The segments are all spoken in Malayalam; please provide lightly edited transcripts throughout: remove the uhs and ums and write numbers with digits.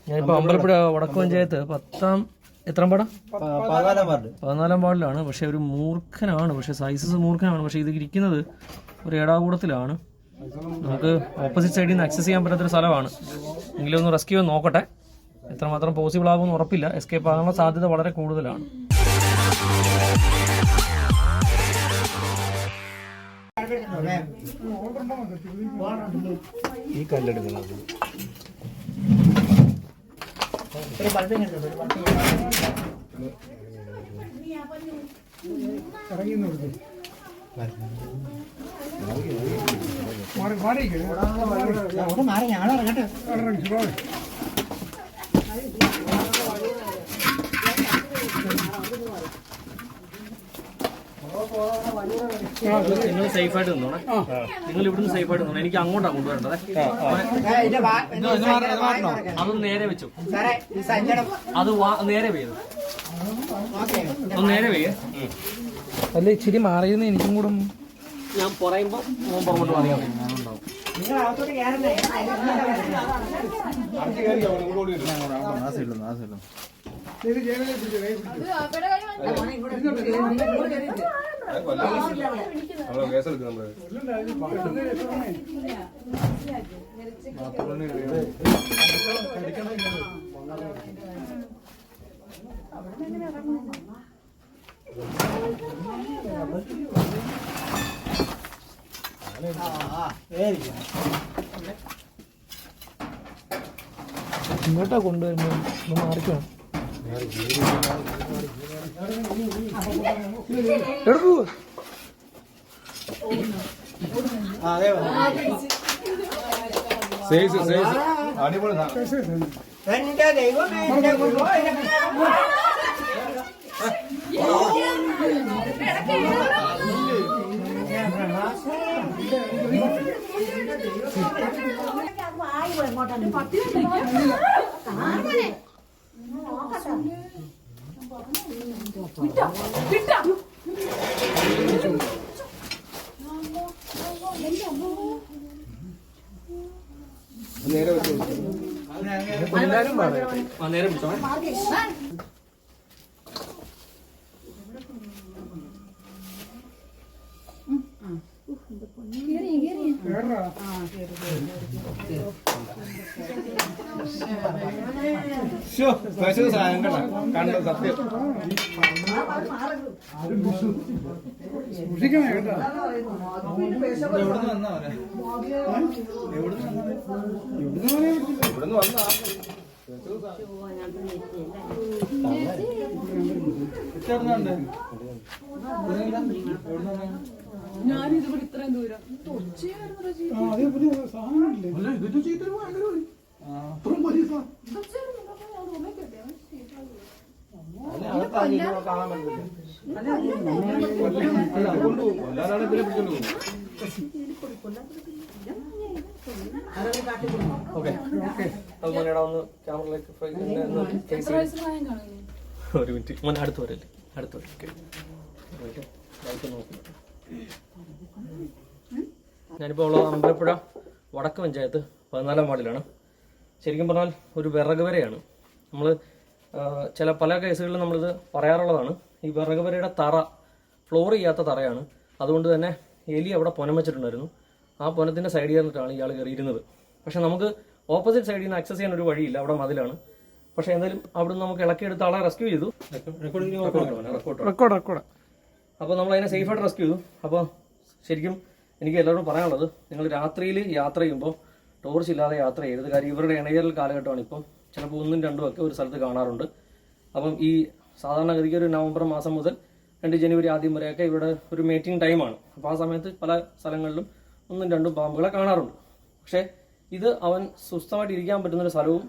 ഞാനിപ്പോ അമ്പലപ്പുഴ വടക്ക് പഞ്ചായത്ത് എത്രാം പാടാ 14-ാം വാർഡിലാണ്. പക്ഷെ ഒരു മൂർഖനാണ്, പക്ഷെ സൈസസ് മൂർഖനാണ്. പക്ഷെ ഇത് ഇരിക്കുന്നത് ഒരു ഏടാകൂടത്തിലാണ്. നമുക്ക് ഓപ്പോസിറ്റ് സൈഡിൽ നിന്ന് ആക്സസ് ചെയ്യാൻ പറ്റാത്തൊരു സ്ഥലമാണ്. എങ്കിലും ഒന്ന് റെസ്ക്യൂ നോക്കട്ടെ. എത്രമാത്രം പോസിബിൾ ആകുമെന്ന് ഉറപ്പില്ല. എസ്കേപ്പ് ആകാനുള്ള സാധ്യത വളരെ കൂടുതലാണ്. ഈ കല്ലെടുക്കുന്നത് നിങ്ങൾ സേഫായിട്ട് നിന്നോണേ. നിങ്ങൾ ഇവിടുന്ന് സേഫായിട്ട് നിന്നോ. എനിക്ക് അങ്ങോട്ടാണ് കൊണ്ടുവരേണ്ടത്. അതൊന്ന് നേരെ വെച്ചു. അത് നേരെ പെയ്തു. ഒന്ന് നേരെ പെയ്യേ. അല്ല ഇച്ചിരി മാറിയെന്ന് എനിക്കും കൂടെ ഞാൻ പറയുമ്പോ പുറകോട്ട് മാറിയാൽ മതി. ഞാനുണ്ടാവും. ഇങ്ങോട്ടാ കൊണ്ടുവരുമ്പോ മാറിക്കണം. എടുക്കൂ. എന്റെ ദൈവമേ, നേരെ വെച്ചു. എല്ലാരും നേരെ പിടിച്ചോ. കണ്ടോ സത്യം സൂക്ഷിക്കണേ കേട്ടോ. എവിടുന്ന് വന്നവനെ എവിടുന്ന് വന്നാ ഞാനിതുപോലെ ഇത്രയും ദൂരം കാണാൻ ഓക്കെ അതുപോലെ ഒന്ന് ക്യാമറയിലേക്ക് ഒരു മിനിറ്റ് മോനെ അടുത്ത് വരല്ലേ, അടുത്ത് ഞാനിപ്പോൾ ഉള്ളത് അമ്പലപ്പുഴ വടക്ക് പഞ്ചായത്ത് 14-ാം വാർഡിലാണ്. ശരിക്കും പറഞ്ഞാൽ ഒരു വിറക് വരയാണ്. നമ്മൾ പല കേസുകളിലും നമ്മളിത് പറയാറുള്ളതാണ്. ഈ വിറക് വരയുടെ തറ ഫ്ലോർ ചെയ്യാത്ത തറയാണ്. അതുകൊണ്ട് തന്നെ എലി അവിടെ പൊനം വെച്ചിട്ടുണ്ടായിരുന്നു. ആ പൊനത്തിൻ്റെ സൈഡിൽ ചേർന്നിട്ടാണ് ഇയാൾ കയറിയിരുന്നത്. പക്ഷെ നമുക്ക് ഓപ്പോസിറ്റ് സൈഡിൽ നിന്ന് ആക്സസ് ചെയ്യാൻ ഒരു വഴിയില്ല, അവിടെ മതിലാണ്. പക്ഷെ എന്തായാലും അവിടുന്ന് നമുക്ക് ഇളക്കിയെടുത്ത ആളെ റെസ്ക്യൂ ചെയ്തു. അപ്പോൾ നമ്മൾ അതിനെ സേഫായിട്ട് റെസ്ക്യൂ ചെയ്തു. അപ്പോൾ ശരിക്കും എനിക്ക് എല്ലാവരോടും പറയാനുള്ളത്, നിങ്ങൾ രാത്രിയിൽ യാത്ര ചെയ്യുമ്പോൾ ടോർച്ച് ഇല്ലാതെ യാത്ര ചെയ്യരുത്. കാര്യം ഇവരുടെ ഇണയൽ കാലഘട്ടമാണ്. ഇപ്പം ചിലപ്പോൾ 1ഉം 2ഉം ഒക്കെ ഒരു സ്ഥലത്ത് കാണാറുണ്ട്. അപ്പം ഈ സാധാരണഗതിക്ക് ഒരു നവംബർ മാസം മുതൽ 2 ജനുവരി ആദ്യം വരെയൊക്കെ ഇവിടെ ഒരു മീറ്റിംഗ് ടൈമാണ്. അപ്പോൾ ആ സമയത്ത് പല സ്ഥലങ്ങളിലും 1ഉം 2ഉം പാമ്പുകളെ കാണാറുണ്ട്. പക്ഷേ ഇത് അവൻ സ്വസ്ഥമായിട്ട് ഇരിക്കാൻ പറ്റുന്നൊരു സ്ഥലവും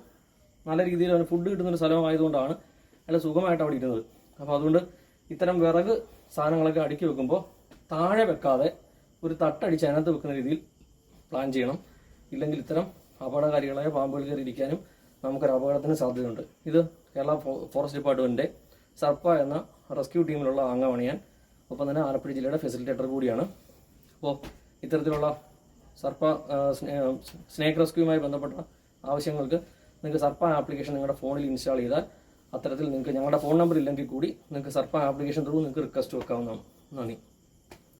നല്ല രീതിയിൽ അവന് ഫുഡ് കിട്ടുന്നൊരു സ്ഥലവും ആയതുകൊണ്ടാണ് അയാൾ സുഖമായിട്ട് അവിടെ ഇരുന്നത്. അപ്പോൾ അതുകൊണ്ട് ഇത്തരം വിറക് സാധനങ്ങളൊക്കെ അടുക്കി വെക്കുമ്പോൾ താഴെ വെക്കാതെ ഒരു തട്ടടിച്ച് അതിനകത്ത് വെക്കുന്ന രീതിയിൽ പ്ലാൻ ചെയ്യണം. ഇല്ലെങ്കിൽ ഇത്തരം അപകടകാരികളായ പാമ്പുകൾ കയറിയിരിക്കാനും നമുക്കൊരു അപകടത്തിന് സാധ്യതയുണ്ട്. ഇത് കേരള ഫോറസ്റ്റ് ഡിപ്പാർട്ട്മെൻറ്റിൻ്റെ സർപ്പ എന്ന റെസ്ക്യൂ ടീമിലുള്ള അംഗമാണ് ഞാൻ. ഒപ്പം തന്നെ ആലപ്പുഴ ജില്ലയുടെ ഫെസിലിറ്റേറ്റർ കൂടിയാണ്. അപ്പോൾ ഇത്തരത്തിലുള്ള സർപ്പ സ്നേക്ക് റെസ്ക്യൂവുമായി ബന്ധപ്പെട്ട ആവശ്യങ്ങൾക്ക് നിങ്ങൾക്ക് സർപ്പ ആപ്ലിക്കേഷൻ നിങ്ങളുടെ ഫോണിൽ ഇൻസ്റ്റാൾ ചെയ്താൽ അത്തരത്തിൽ നിങ്ങൾക്ക് ഞങ്ങളുടെ ഫോൺ നമ്പർ ഇല്ലെങ്കിൽ കൂടി നിങ്ങൾക്ക് സർപ്പ ആപ്ലിക്കേഷൻ ത്രൂ നിങ്ങൾക്ക് റിക്വസ്റ്റ് വെക്കാവുന്നതാണ്. നന്ദി.